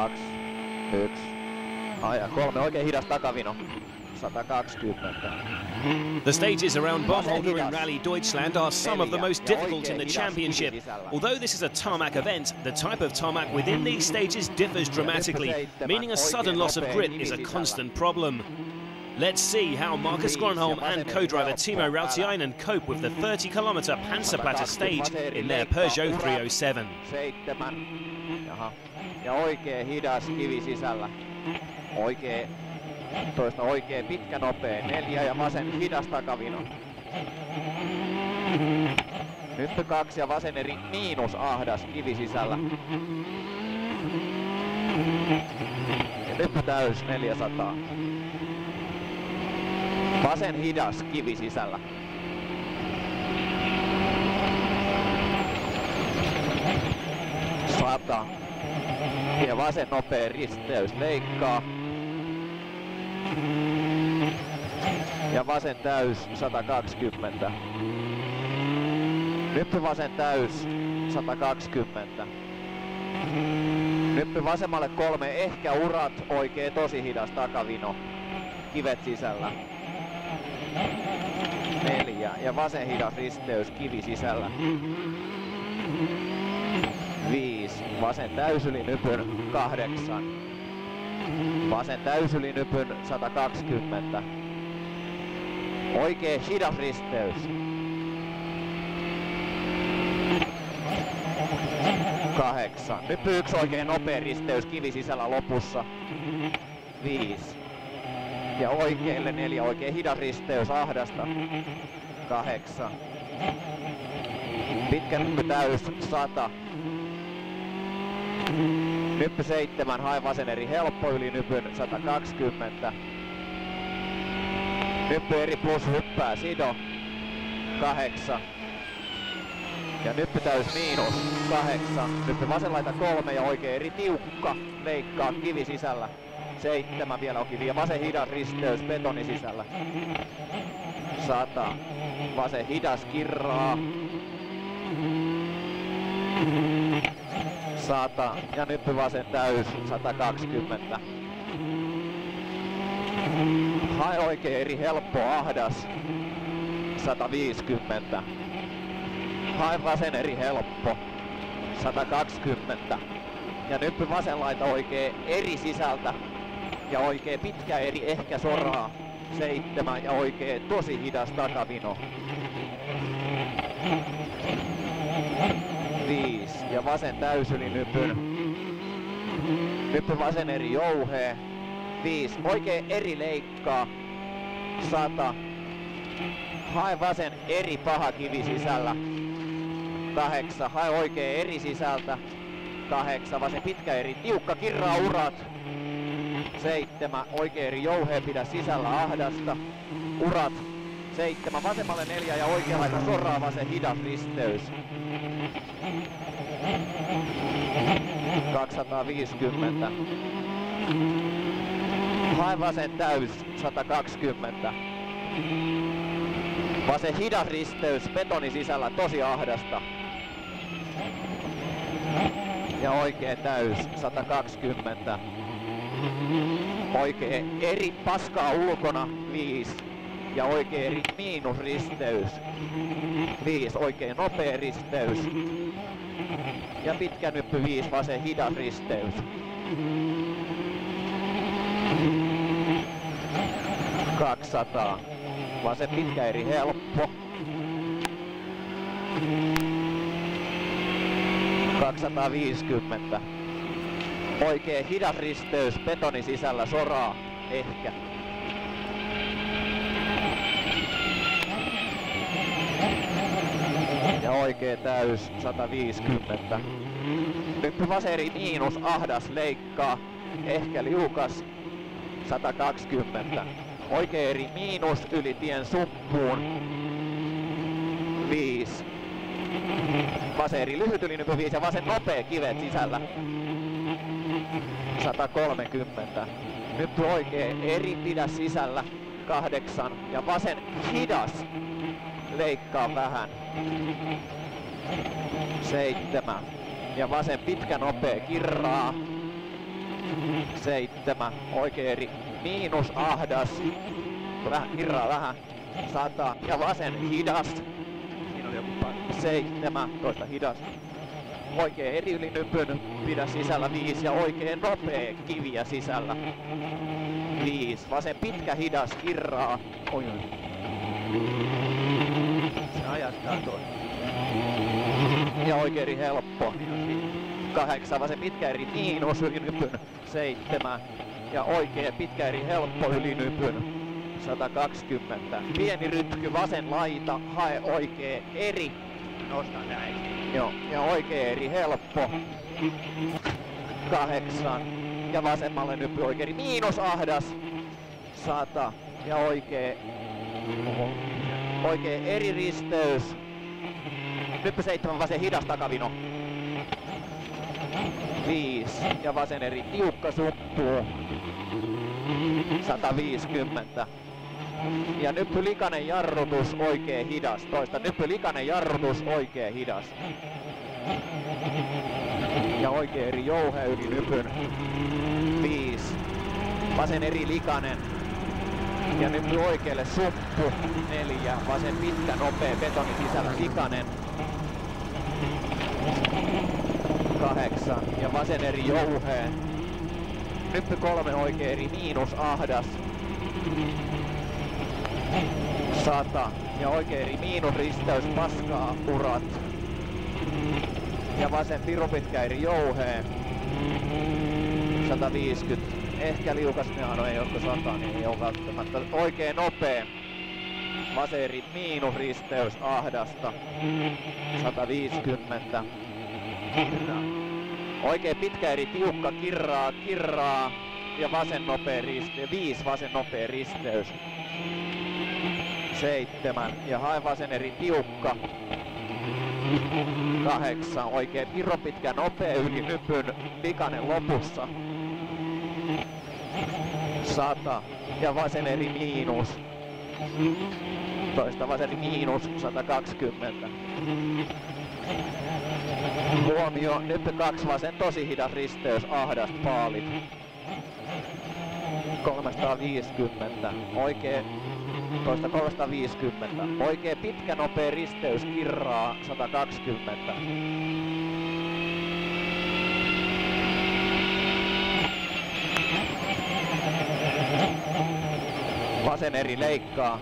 2, 1. Ja 3 oikein hidas takavino. 120. The stages around Baumholder in Rally Deutschland are some of the most difficult in the championship. Although this is a tarmac event, the type of tarmac within these stages differs dramatically, meaning a sudden loss of grip is a constant problem. Let's see how Marcus Grönholm and co-driver Timo Rautiainen cope with the 30-kilometer Panzerplatte stage in their Peugeot 307. 7. Jaha. Ja oikee hidas kivi sisällä. Oikee toista oikee pitkä nopea 4 ja vasen hidas takavino. Hyppy 2 ja vasen eri miinus ahdas kivi sisällä. Ja hyppy täys 400. Vasen hidas kivi sisällä. Sata. Ja vasen nopea risteys leikkaa. Ja vasen täys 120. Nyppy vasen täys 120. Nyppy vasemmalle 3, ehkä urat, oikee tosi hidas takavino. Kivet sisällä. 4 ja vasen hidas risteys kivi sisällä. 5, vasen täysyli nypyn 8. Vasen täysyli nypyn 120. Oikee hidas risteys. 8. Nyppy 1 oikein nopea risteys kivi sisällä lopussa. 5. Ja oikeille 4 oikein hidas risteys ahdasta. 8. Pitkä nyppy täys 100. Nyppy 7, hae vasen eri helppo yli nypyn 120. Nyppy eri plus hyppää sido 8. Ja nyppy täys miinus 8. Nyppy vasen laita 3 ja oikein eri tiukka leikkaa kivi sisällä. 7 vielä on kivi ja vasen hidas risteys betoni sisällä. 100. Vasen hidas kirraa. 100 ja nyppy vasen täys 120. Hae oikein eri helppo ahdas 150. Hae vasen eri helppo 120. Ja nyppy vasen laita oikein eri sisältä ja oikein pitkä eri ehkä soraa 7 ja oikein tosi hidas takavino. 5 ja vasen täysyli nypyn. Nyppy vasen eri jouhee. 5 oikein eri leikkaa 100. Hae vasen eri paha kivi sisällä. 8 hae oikein eri sisältä. 8 vasen pitkä eri tiukka kirraa urat. 7 oikein eri jouhee pidä sisällä ahdasta. Urat 7 vasemmalle 4 ja oikea laita soraa vasen hidas risteys. 250. Hae vasen täys 120. Vasen hidas risteys betoni sisällä tosi ahdasta. Ja oikea täys 120. Oikee eri paskaa ulkona 5 ja oikee eri miinus risteys 5 oikein nopea risteys ja pitkä nyppy 5 vasen hidas risteys. 200 vasen pitkä eri helppo. 250. Oikee hidas risteys betoni sisällä soraa ehkä. Ja oikee täys 150. Nyppy vasen eri miinus ahdas leikkaa ehkä liukas 120. Oikee eri miinus yli tien suppuun 5. Vasen eri lyhyt yli nyppy 5 ja vasen nopea kivet sisällä 130. Nyppy oikee eri pidä sisällä 8 ja vasen hidas leikkaa vähän 7 ja vasen pitkä nopea kirraa 7, oikea eri, miinus ahdas, vähän kirraa vähän, 100 ja vasen hidas, siinä oli joku 17 hidas, oikea eri yli nypyn, pidä sisällä 5 ja oikea nopea kiviä sisällä 5, vasen pitkä hidas, kirraa, oi. Se ajattaa toi. Ja oikea eri helppo. 8, vasen pitkä eri miinus yli nypyn. 7. Ja oikea pitkä eri helppo yli nypyn. 120. Pieni rytky, vasen laita, hae oikea eri. Nostan näin. Joo, ja oikea eri helppo. 8. Ja vasemmalle nyppy oikea eri miinus ahdas. 100. Ja oikea eri risteys. Nyppy 7, vasen hidas takavino. 5 ja vasen eri tiukka suppuu. 150. Ja nyppy likainen jarrutus, oikea hidas. Toista nyppy likainen jarrutus, oikea hidas. Ja oikea eri jouhe yli nypyn. 5. Vasen eri likainen. Ja nyppy oikealle suppu. 4. Vasen pitkä nopea betoni sisällä likainen. 8 ja vasen eri jouheen. Nyppy 3 oikea eri miinus ahdas. 100 ja oikea eri miinus risteys paskaa urat. Ja vasen piru pitkä eri jouheen. 150. Ehkä liukas neano ei ole 100, niin ei ole välttämättä. Oikea nopea. Vasen eri miinus risteys ahdasta. 150. Oikein pitkä eri tiukka, kirraa ja vasen nopea risteys, 5 vasen nopea risteys. 7 ja hae vasen eri tiukka. 8 oikein pirro pitkä nopea yli nypyn, likainen lopussa. 100 ja vasen eri miinus. Toista vasen miinus 120. Huomio, nyppy 2 vasen tosi hidas risteys, ahdast paalit. 350. Oikee, toista 350. Oikee pitkä nopea risteys, kirraa 120. Vasen eri leikkaa.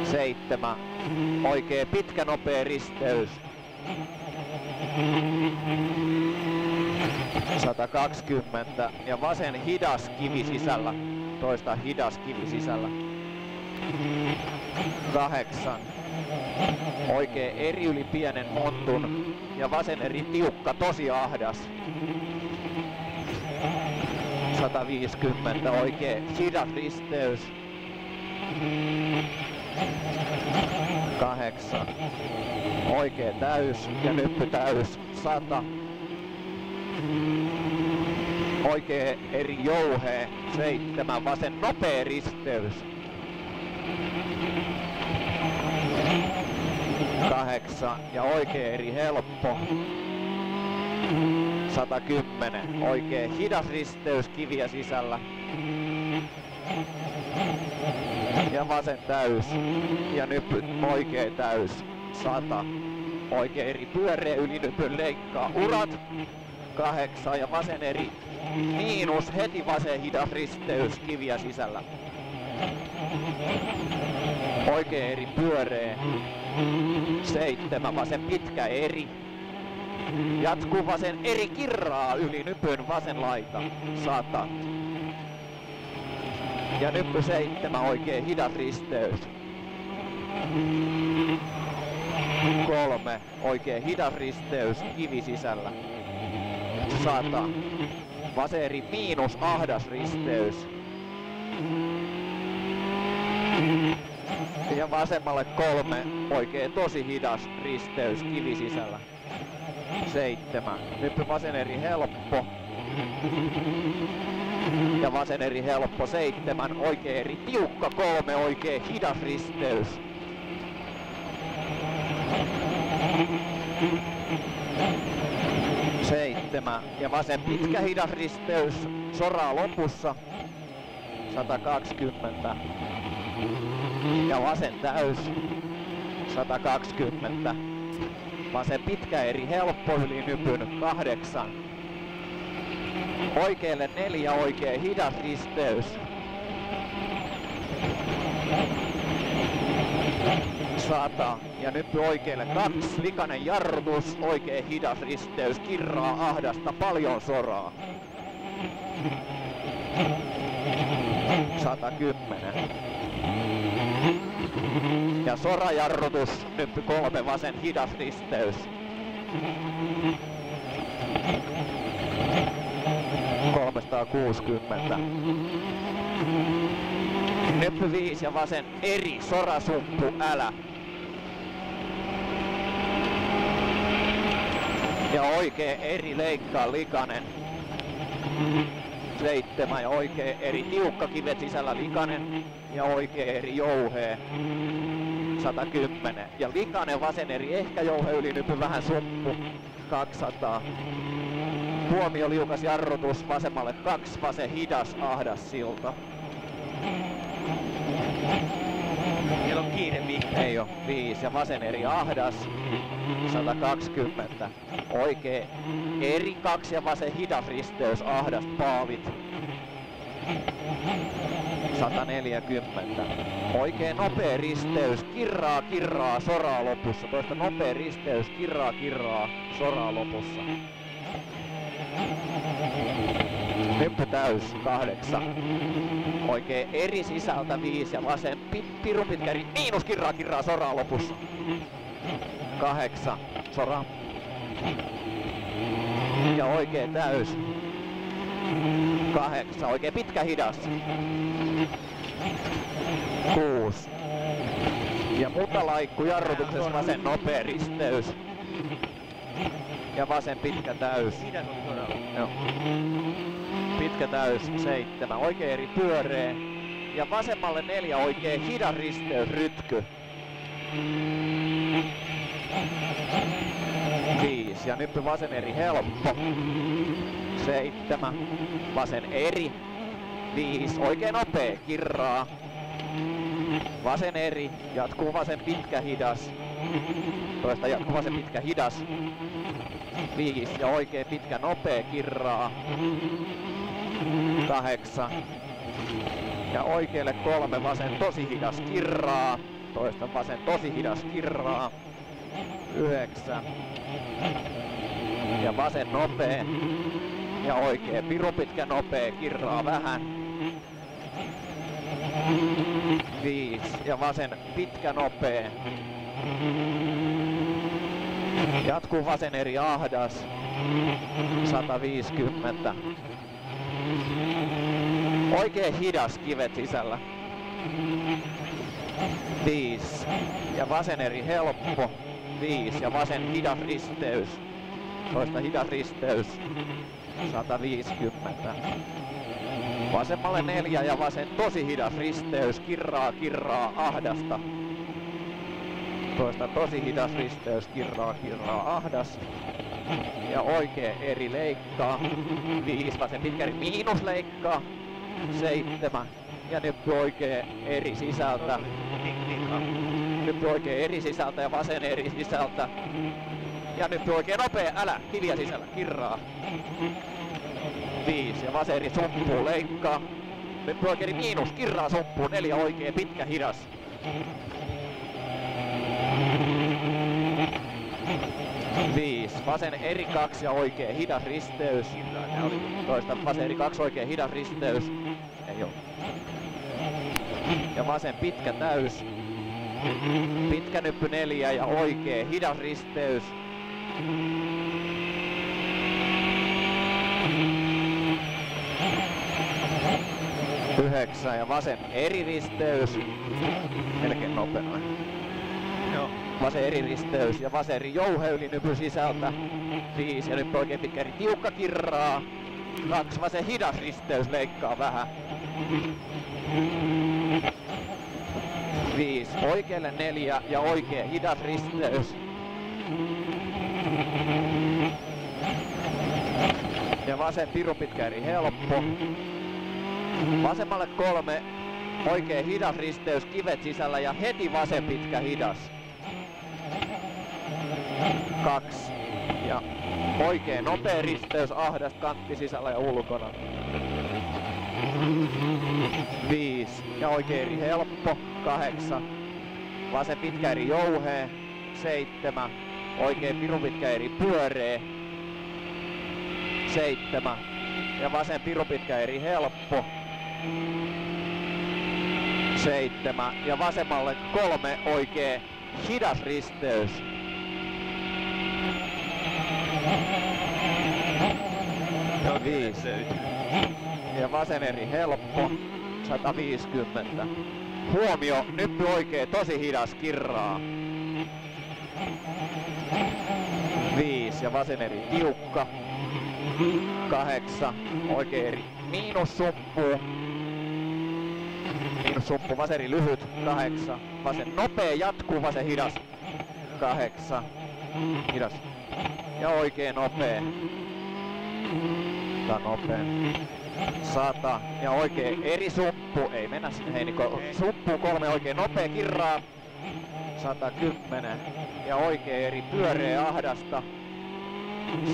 7. Oikee pitkä nopea risteys. 120 ja vasen hidas kivi sisällä. Toista hidas kivi sisällä. 8. Oikee eri yli pienen montun ja vasen eri tiukka tosi ahdas. 150 oikee hidas risteys. 8. Oikee täys ja nyppy täys. 100. Oikee eri jouhe. 7. Vasen nopea risteys. 8. Ja oikee eri helppo. 110. Oikee hidas risteys kiviä sisällä. Ja vasen täys. Ja nyppy oikee täys. 100. Oikee eri pyöreä yli nypyn leikkaa. Urat. 8 ja vasen eri miinus heti vasen hidas risteys kiviä sisällä. Oikee eri pyöreä. 7 vasen pitkä eri. Jatkuu vasen eri kirraa yli nypyn vasen laita. 100. Ja nyppy 7 oikee hidas risteys. 3 oikee hidas risteys kivi sisällä. 100. Vasen eri miinus ahdas risteys. Ja vasemmalle 3 oikee tosi hidas risteys kivi sisällä. 7. Nyppy vasen eri helppo. Ja vasen eri helppo 7. Oikee eri tiukka 3 oikee hidas risteys. 7. 7 ja vasen pitkä hidas risteys, soraa lopussa, 120 ja vasen täys, 120, vasen pitkä eri helppo yli nypyn 8, oikealle 4 oikea hidas risteys, 100 ja nyppy oikealle 2, likainen jarrutus, oikea hidas risteys, kirraa ahdasta, paljon soraa. 110. Ja sorajarrutus, nyppy 3, vasen hidas risteys. 360. Nyppy 5 ja vasen eri, sorasumppu, älä. Ja oikea eri, leikkaa likainen. 7 ja oikea eri, tiukka kivet sisällä likainen. Ja oikea eri, jouhee. 110. Ja likainen vasen eri, ehkä jouhe yli nypy vähän sumppu. 200. Huomio liukas jarrutus, vasemmalle 2, vasen hidas, ahdas silta. Meillä on kiire vihreä. Ei oo, 5 ja vasen eri ahdas, 120. Oikee eri 2 ja vasen hidas risteys, ahdas, paavit. 140. Oikee nopea risteys, kirraa, soraa lopussa. Toista nopea risteys, kirraa, soraa lopussa. Nyppy täys, 8. Oikee eri sisältä 5 ja vasen pirun pitkä miinus kirraa, soraa lopussa. 8, sora. Ja oikee täys. 8, oikee pitkä hidas. 6. Ja mutalaikku jarrutuksessa vasen nopea risteys. Ja vasen pitkä täys. Hidas oli todella. Joo. Pitkä täys, 7. Oikea eri pyöreä. Ja vasemmalle 4 oikea hidas risteys, rytky. 5. Ja nyppy vasen eri helppo. 7. Vasen eri. 5. Oikein nopea, kirraa. Vasen eri. Jatkuu vasen pitkä hidas. Toista jatkuu vasen pitkä hidas. 5. Ja oikein pitkä nopea, kirraa. 8. Ja oikealle 3, vasen tosi hidas, kirraa. Toista vasen tosi hidas, kirraa. 9. Ja vasen nopea. Ja oikea pirun pitkä nopea, kirraa vähän. 5. Ja vasen pitkä nopea. Jatkuu vasen eri ahdas. 150. Oikein hidas kivet sisällä. 5. Ja vasen eri helppo. 5. Ja vasen hidas risteys. Toista hidas risteys. 150. Vasemmalle 4 ja vasen tosi hidas risteys. Kirraa, ahdasta. Toista tosi hidas risteys. Kirraa, ahdas. Ja oikea eri leikkaa. 5. Vasen pitkä eri miinus leikkaa. 7. Ja nyppy oikea eri sisältä. Nyppy oikea eri sisältä ja vasen eri sisältä. Ja nyppy oikea nopea, älä, kiviä sisällä, kirraa. 5 ja vasen eri sumppuun leikkaa. Nyppy oikea eri miinus, kirraa sumppuun, 4 oikea pitkä hidas. 5. Vasen eri 2 ja oikea hidas risteys. Toista vasen eri 2 oikea hidas risteys. Ei oo. Ja vasen pitkä täys. Pitkä nyppy 4 ja oikea hidas risteys. 9 ja vasen eri risteys. Melkein nopea. Joo. Vasen eri risteys ja vasen eri jouhe yli nypy sisältä. 5 ja nyt oikein pitkä eri tiukka kirraa. 2 vasen hidas risteys leikkaa vähän. 5 oikealle 4 ja oikea hidas risteys. Ja vasen pirun pitkä eri helppo. Vasemmalle 3. Oikein hidas risteys, kivet sisällä ja heti vasen pitkä hidas. 2. Ja oikein nopea risteys, ahdas, kantti sisällä ja ulkona. 5. Ja oikein eri helppo. 8. Vasen pitkä eri jouhee. 7. Oikein pirun pitkä eri pyöree. 7. Ja vasen pirun pitkä eri helppo. 7. Ja vasemmalle 3 oikein hidas risteys. No 5. Ja vasen eri helppo. 150. Huomio, nyppy oikein tosi hidas kirraa. 5 ja vasen eri tiukka. 8 oikein eri miinussumppu. Miinussumppu, vasen eri lyhyt. 8 vasen nopea jatkuu, vasen hidas. 8 hidas. Ja oikein nopea. Tää on nopea. 100 ja oikein eri sumppu, ei mennä sinne Heiniko. Sumppu 3 oikein nopea kirraa. 110 ja oikein eri pyöreä ahdasta.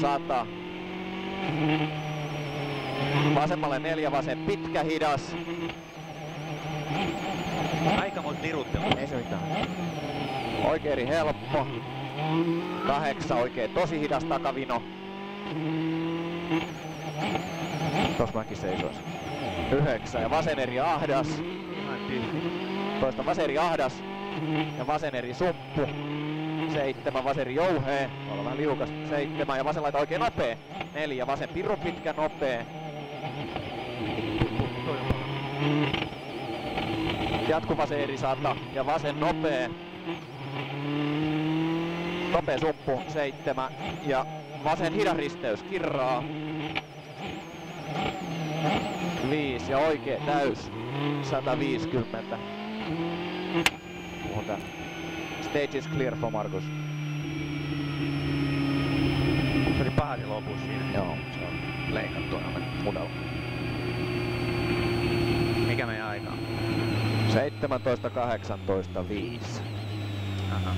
100. Vasemmalle 4 vasen pitkä hidas. Aika monta liruttelua. Ei se mitään. Oikein eri helppo. 8 oikein tosi hidas takavino. Tos mäkin seisois. 9 ja vasen eri ahdas. Ihan tyhjä. Toista vasen eri ahdas. Ja vasen eri sumppu. 7 vasen eri jouhee. Olla vähän liukas. 7 ja vasen laita oikein nopee. 4 vasen pirun pitkä nopee. Jatku vasen eri 100 ja vasen nopee. Nopea sumppu 7 ja vasen hidas risteys kirraa. 5 ja oikee täys 150. Puhun tän. Stage is clear for Markus. Se oli pahasti lopussa siinä. Joo, se on leikattu aivan mudalla. Mikä meidän aika on? 17.18.5. Aha.